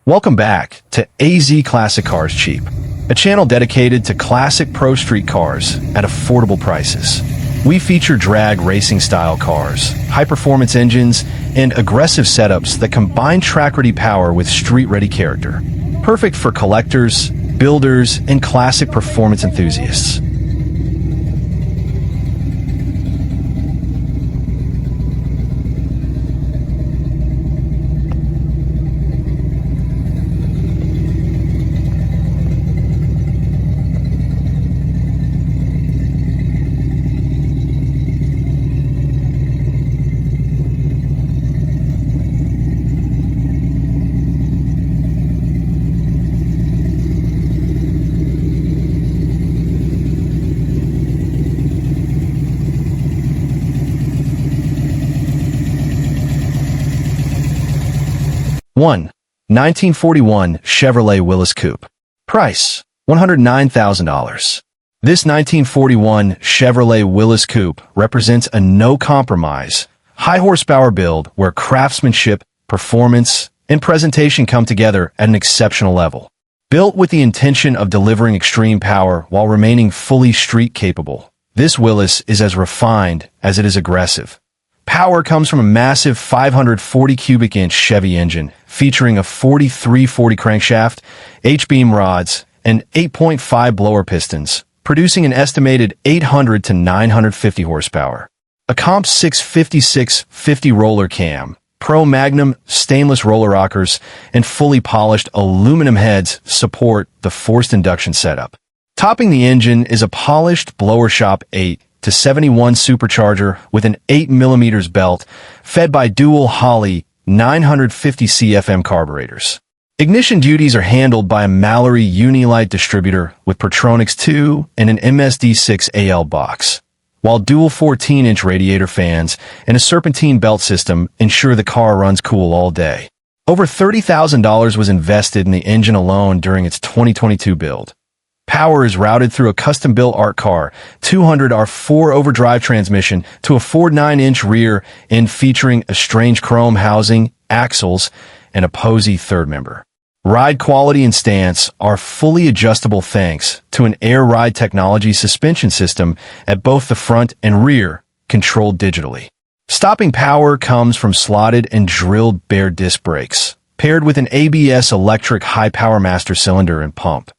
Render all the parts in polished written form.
Welcome back to AZ Classic Cars Cheap, a channel dedicated to classic Prostreet cars at affordable prices. We feature drag racing style cars, high-performance engines, and aggressive setups that combine track-ready power with street-ready character. Perfect for collectors, builders, and classic performance enthusiasts. One, 1941 Chevrolet Willys Coupe. Price, $109,000. This 1941 Chevrolet Willys Coupe represents a no-compromise, high-horsepower build where craftsmanship, performance, and presentation come together at an exceptional level. Built with the intention of delivering extreme power while remaining fully street-capable, this Willys is as refined as it is aggressive. Power comes from a massive 540 cubic inch Chevy engine featuring a 4340 crankshaft, H-beam rods, and 8.5 blower pistons, producing an estimated 800 to 950 horsepower. A comp 656/50 roller cam, Pro Magnum stainless roller rockers, and fully polished aluminum heads support the forced induction setup. Topping the engine is a polished blower shop 8 to 71 supercharger with an 8mm belt fed by dual Holley 950 CFM carburetors. Ignition duties are handled by a Mallory Unilight distributor with Pertronix 2 and an MSD6 AL box, while dual 14-inch radiator fans and a serpentine belt system ensure the car runs cool all day. Over $30,000 was invested in the engine alone during its 2022 build. Power is routed through a custom-built art car 200R4 overdrive transmission to a Ford 9-inch rear end featuring a strange chrome housing, axles, and a Posey third member. Ride quality and stance are fully adjustable thanks to an air ride technology suspension system at both the front and rear, controlled digitally. Stopping power comes from slotted and drilled bare disc brakes, paired with an ABS electric high-power master cylinder and pump.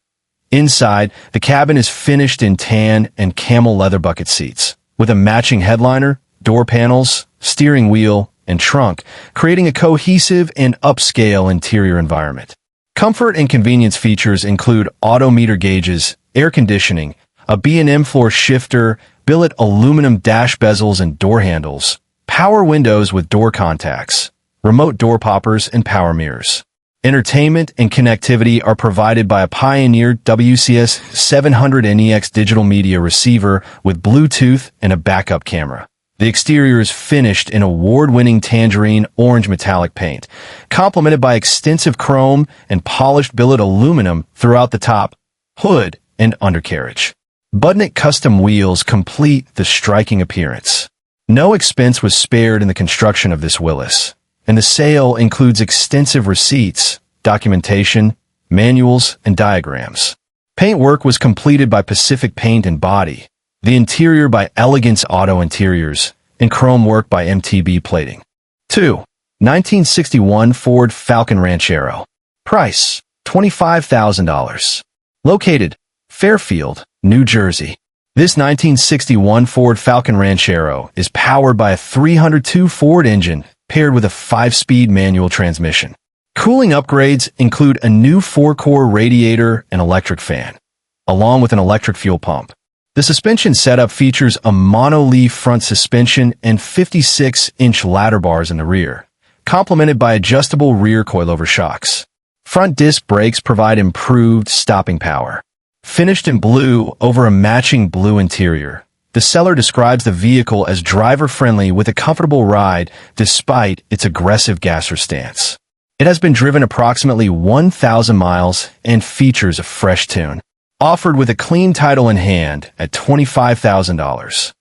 Inside, the cabin is finished in tan and camel leather bucket seats, with a matching headliner, door panels, steering wheel, and trunk, creating a cohesive and upscale interior environment. Comfort and convenience features include auto meter gauges, air conditioning, a B&M floor shifter, billet aluminum dash bezels and door handles, power windows with door contacts, remote door poppers, and power mirrors. Entertainment and connectivity are provided by a Pioneer WCS 700NEX digital media receiver with Bluetooth and a backup camera. The exterior is finished in award-winning tangerine orange metallic paint, complemented by extensive chrome and polished billet aluminum throughout the top, hood, and undercarriage. Budnik custom wheels complete the striking appearance. No expense was spared in the construction of this Willys, and the sale includes extensive receipts, documentation, manuals, and diagrams. Paint work was completed by Pacific Paint and Body, the interior by Elegance Auto Interiors, and chrome work by MTB Plating. 2. 1961 Ford Falcon Ranchero. Price, $25,000. Located, Fairfield, New Jersey. This 1961 Ford Falcon Ranchero is powered by a 302 Ford engine paired with a 5-speed manual transmission. Cooling upgrades include a new 4-core radiator and electric fan, along with an electric fuel pump. The suspension setup features a mono-leaf front suspension and 56-inch ladder bars in the rear, complemented by adjustable rear coilover shocks. Front disc brakes provide improved stopping power. Finished in blue over a matching blue interior, the seller describes the vehicle as driver-friendly with a comfortable ride despite its aggressive gasser stance. It has been driven approximately 1,000 miles and features a fresh tune. Offered with a clean title in hand at $25,000.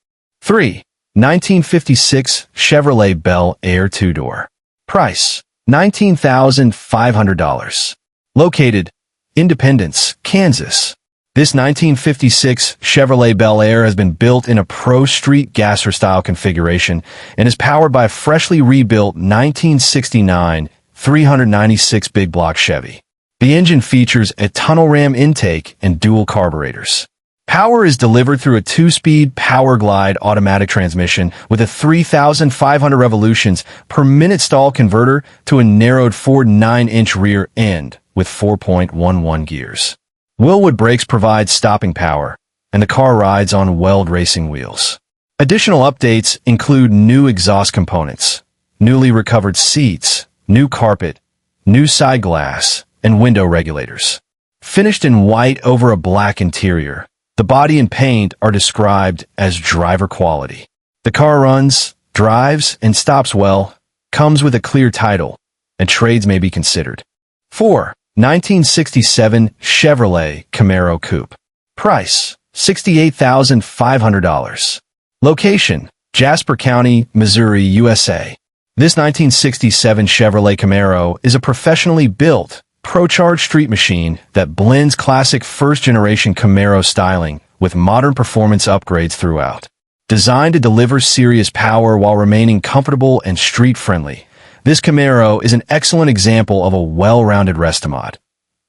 3. 1956 Chevrolet Bel Air 2-door. Price, $19,500. Located, Independence, Kansas. This 1956 Chevrolet Bel Air has been built in a Prostreet gasser-style configuration and is powered by a freshly rebuilt 1969 396 big block Chevy. The engine features a tunnel ram intake and dual carburetors. Power is delivered through a 2-speed Power Glide automatic transmission with a 3,500 revolutions per minute stall converter to a narrowed 4.9-inch rear end with 4.11 gears. Willwood brakes provide stopping power, and the car rides on Weld racing wheels. Additional updates include new exhaust components, newly recovered seats, new carpet, new side glass, and window regulators. Finished in white over a black interior, the body and paint are described as driver quality. The car runs, drives, and stops well, comes with a clear title, and trades may be considered. 4. 1967 Chevrolet Camaro Coupe. Price, $68,500. Location, Jasper County, Missouri, USA. This 1967 Chevrolet Camaro is a professionally built, pro-charged street machine that blends classic first-generation Camaro styling with modern performance upgrades throughout. Designed to deliver serious power while remaining comfortable and street-friendly, this Camaro is an excellent example of a well-rounded restomod.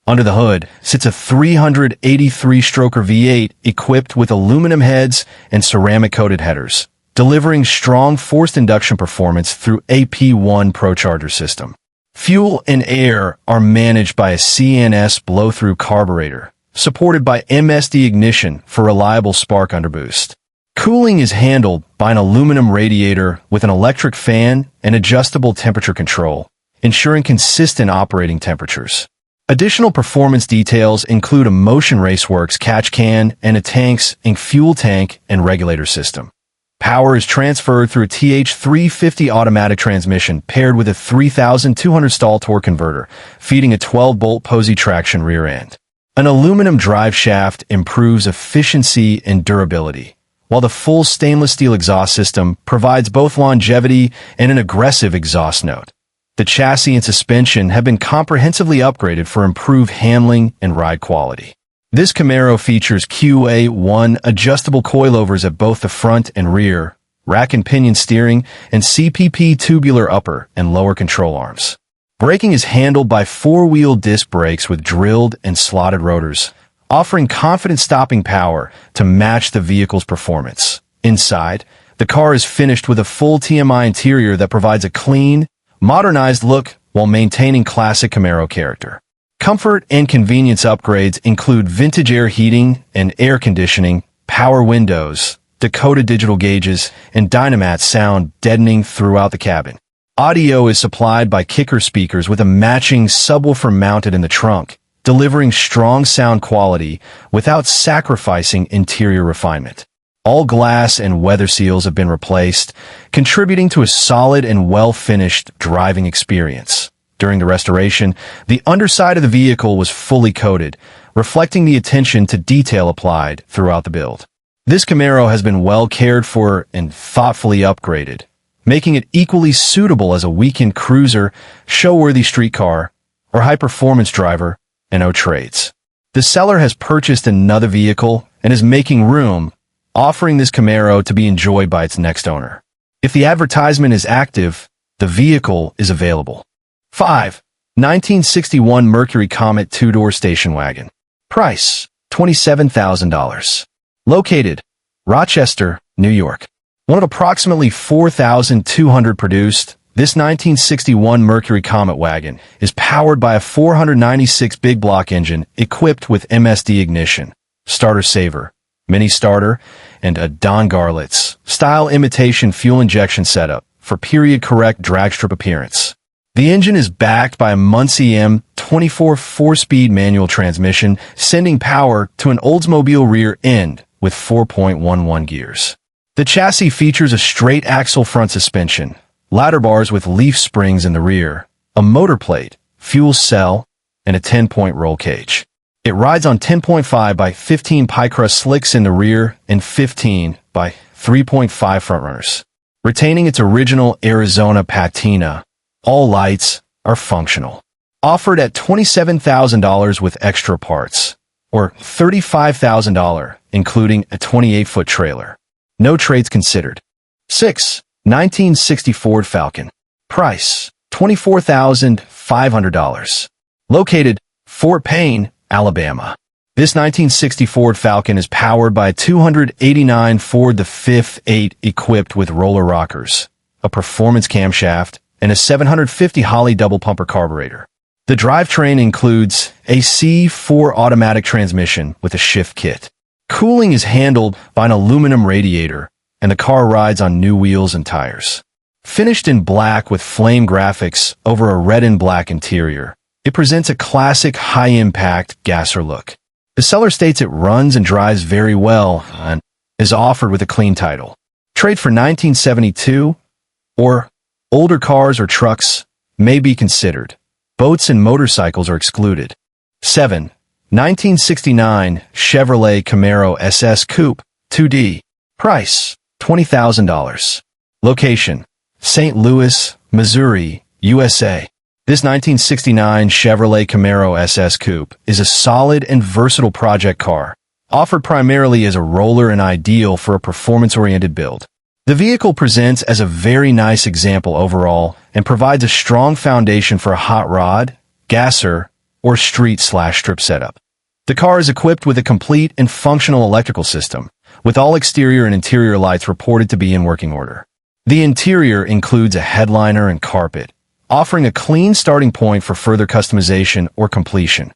Under the hood sits a 383-stroker V8 equipped with aluminum heads and ceramic-coated headers, delivering strong forced induction performance through AP1 ProCharger system. Fuel and air are managed by a CNS blow-through carburetor, supported by MSD ignition for reliable spark underboost. Cooling is handled by an aluminum radiator with an electric fan and adjustable temperature control, ensuring consistent operating temperatures. Additional performance details include a Motion Raceworks catch can and a tank's fuel tank and regulator system. Power is transferred through a TH350 automatic transmission paired with a 3,200 stall torque converter, feeding a 12-bolt Posey traction rear end. An aluminum drive shaft improves efficiency and durability, while the full stainless steel exhaust system provides both longevity and an aggressive exhaust note. The chassis and suspension have been comprehensively upgraded for improved handling and ride quality. This Camaro features QA1 adjustable coilovers at both the front and rear, rack and pinion steering, and CPP tubular upper and lower control arms. Braking is handled by 4-wheel disc brakes with drilled and slotted rotors, offering confident stopping power to match the vehicle's performance. Inside, the car is finished with a full TMI interior that provides a clean, modernized look while maintaining classic Camaro character. Comfort and convenience upgrades include vintage air heating and air conditioning, power windows, Dakota digital gauges, and Dynamat sound deadening throughout the cabin. Audio is supplied by Kicker speakers with a matching subwoofer mounted in the trunk, delivering strong sound quality without sacrificing interior refinement. All glass and weather seals have been replaced, contributing to a solid and well-finished driving experience. During the restoration, the underside of the vehicle was fully coated, reflecting the attention to detail applied throughout the build. This Camaro has been well cared for and thoughtfully upgraded, making it equally suitable as a weekend cruiser, show-worthy street car, or high-performance driver, and no trades. The seller has purchased another vehicle and is making room, offering this Camaro to be enjoyed by its next owner. If the advertisement is active, the vehicle is available. 5. 1961 Mercury Comet 2-door station wagon. Price, $27,000. Located, Rochester, New York. One of approximately 4,200 produced, this 1961 Mercury Comet wagon is powered by a 496 big block engine equipped with MSD ignition, starter saver, mini starter, and a Don Garlitz style imitation fuel injection setup for period-correct dragstrip appearance. The engine is backed by a Muncie M24 4-speed manual transmission, sending power to an Oldsmobile rear end with 4.11 gears. The chassis features a straight axle front suspension, ladder bars with leaf springs in the rear, a motor plate, fuel cell, and a 10-point roll cage. It rides on 10.5 by 15 pie crust slicks in the rear and 15 by 3.5 front runners. Retaining its original Arizona patina, all lights, are functional. Offered at $27,000 with extra parts, or $35,000, including a 28-foot trailer. No trades considered. 6. 1960 Ford Falcon. Price, $24,500. Located, Fort Payne, Alabama. This 1960 Ford Falcon is powered by a 289 Ford the 5th 8 equipped with roller rockers, a performance camshaft, and a 750 Holley double pumper carburetor. The drivetrain includes a C4 automatic transmission with a shift kit. Cooling is handled by an aluminum radiator, and the car rides on new wheels and tires. Finished in black with flame graphics over a red and black interior, it presents a classic high-impact gasser look. The seller states it runs and drives very well and is offered with a clean title. Trade for 1972 or older cars or trucks may be considered. Boats and motorcycles are excluded. 7. 1969 Chevrolet Camaro SS Coupe 2D. Price, $20,000. Location, St. Louis, Missouri, USA. This 1969 Chevrolet Camaro SS Coupe is a solid and versatile project car, offered primarily as a roller and ideal for a performance-oriented build. The vehicle presents as a very nice example overall and provides a strong foundation for a hot rod, gasser, or street/strip setup. The car is equipped with a complete and functional electrical system, with all exterior and interior lights reported to be in working order. The interior includes a headliner and carpet, offering a clean starting point for further customization or completion.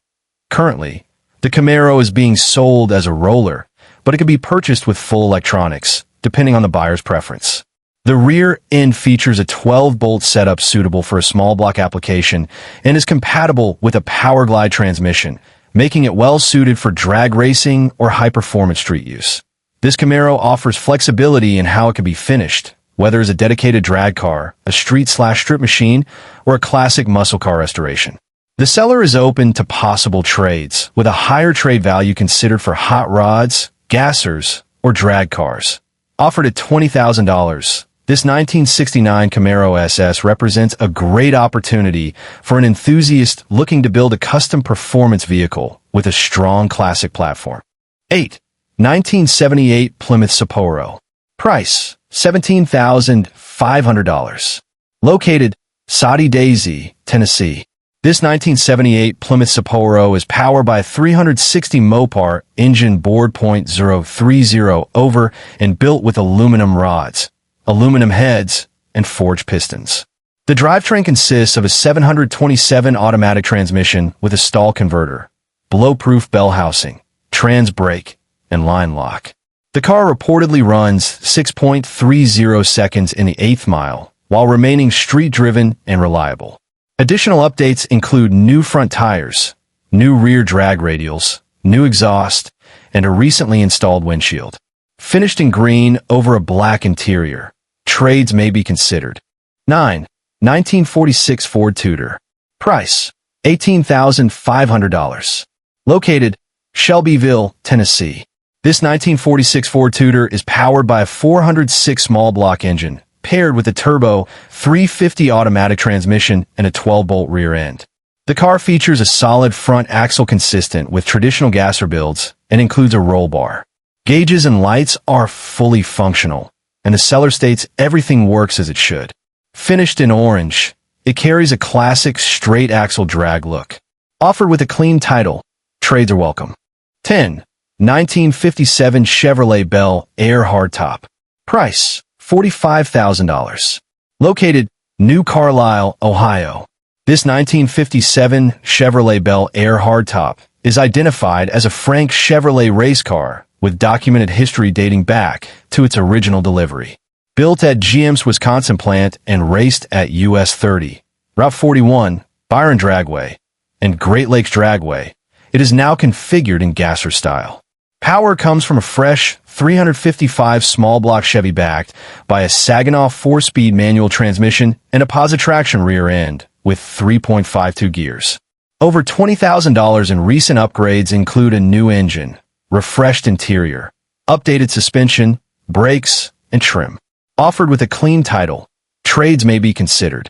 Currently, the Camaro is being sold as a roller, but it can be purchased with full electronics, depending on the buyer's preference. The rear end features a 12-bolt setup suitable for a small block application and is compatible with a power glide transmission, making it well suited for drag racing or high-performance street use. This Camaro offers flexibility in how it can be finished, whether as a dedicated drag car, a street/strip machine, or a classic muscle car restoration. The seller is open to possible trades, with a higher trade value considered for hot rods, gassers, or drag cars. Offered at $20,000, this 1969 Camaro SS represents a great opportunity for an enthusiast looking to build a custom performance vehicle with a strong classic platform. 8. 1978 Plymouth Sapporo. Price, $17,500. Located, Soddy Daisy, Tennessee. This 1978 Plymouth Sapporo is powered by a 360 Mopar engine bored .030 over and built with aluminum rods, aluminum heads, and forged pistons. The drivetrain consists of a 727 automatic transmission with a stall converter, blow-proof bell housing, trans brake, and line lock. The car reportedly runs 6.30 seconds in the 8th mile, while remaining street-driven and reliable. Additional updates include new front tires, new rear drag radials, new exhaust, and a recently installed windshield. Finished in green over a black interior. Trades may be considered. 9. 1946 Ford Tudor. Price, $18,500. Located, Shelbyville, Tennessee. This 1946 Ford Tudor is powered by a 406 small block engine, paired with a turbo 350 automatic transmission and a 12-bolt rear end. The car features a solid front axle consistent with traditional gasser builds and includes a roll bar. Gauges and lights are fully functional, and the seller states everything works as it should. Finished in orange, it carries a classic straight axle drag look. Offered with a clean title, trades are welcome. 10. 1957 Chevrolet Bel Air Hardtop. Price, $45,000. Located, New Carlisle, Ohio. This 1957 Chevrolet Bel Air Hardtop is identified as a Frank Chevrolet race car with documented history dating back to its original delivery. Built at GM's Wisconsin plant and raced at US 30, Route 41, Byron Dragway, and Great Lakes Dragway, it is now configured in gasser style. Power comes from a fresh 355 small block Chevy backed by a Saginaw 4-speed manual transmission and a positive traction rear end with 3.52 gears. Over $20,000 in recent upgrades include a new engine, refreshed interior, updated suspension, brakes, and trim. Offered with a clean title, trades may be considered.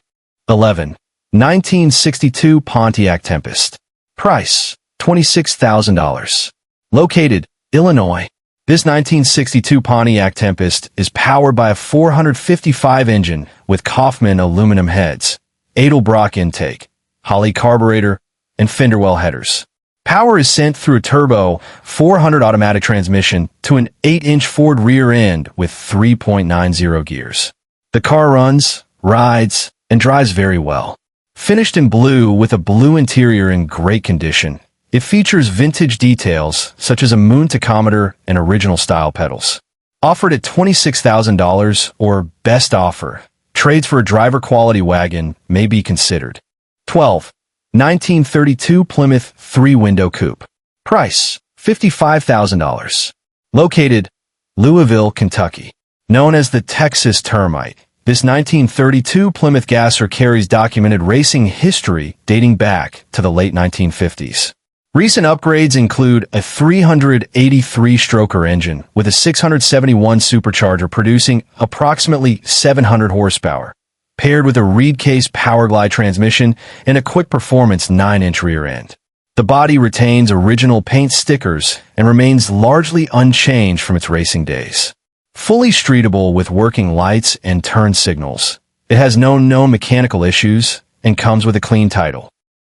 11. 1962 Pontiac Tempest. Price, $26,000. Located, Illinois. This 1962 Pontiac Tempest is powered by a 455 engine with Kaufman aluminum heads, Edelbrock intake, Holley carburetor, and Fenderwell headers. Power is sent through a turbo 400 automatic transmission to an 8-inch Ford rear end with 3.90 gears. The car runs, rides, and drives very well. Finished in blue with a blue interior in great condition, it features vintage details such as a moon tachometer and original style pedals. Offered at $26,000 or best offer, trades for a driver quality wagon may be considered. 12. 1932 Plymouth 3-window coupe. Price, $55,000. Located, Louisville, Kentucky. Known as the Texas Termite, this 1932 Plymouth Gasser carries documented racing history dating back to the late 1950s. Recent upgrades include a 383-stroker engine with a 671 supercharger producing approximately 700 horsepower, paired with a reed case Powerglide transmission and a quick performance 9-inch rear end. The body retains original paint stickers and remains largely unchanged from its racing days. Fully streetable with working lights and turn signals, it has no known mechanical issues and comes with a clean title.